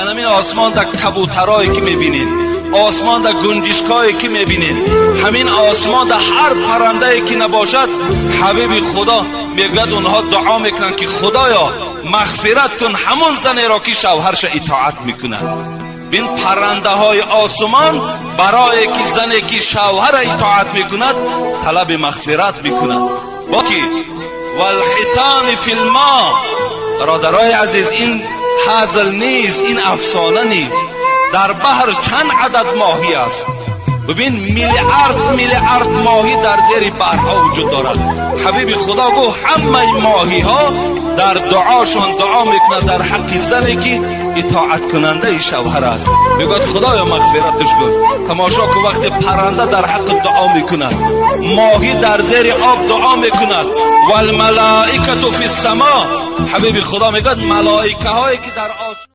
همین آسمان در کبوترایی که میبینید، آسمان در گنجشکایی که میبینید، همین آسمان در هر پرنده‌ای که نباشد، حبیب خدا میگد اونها دعا میکنن که خدایا مغفرت کن همون زنی را که شوهرش اطاعت میکنه. این پرنده های آسمان برای که زنی که شوهر اطاعت میکند طلب مغفرت میکند. باقی والحیتان فی الماء، برادرای عزیز، این هزل نیست، این افسانه نیست. در بحر چند عدد ماهی است. ببین میلیارد ماهی در زیر بحرها وجود دارد. حبیب خدا گفت همه ماهی ها در دعاشون دعا میکنند در حق زنی که اطاعت کننده شوهر است. میگوید خدایا مغفرتش کن. تماشا کن وقتی پرنده در حق دعا میکند، ماهی در زیر آب دعا میکند. والملائکه فی السماء، حبیب خدا میگوید ملائکه هایی که در آسمان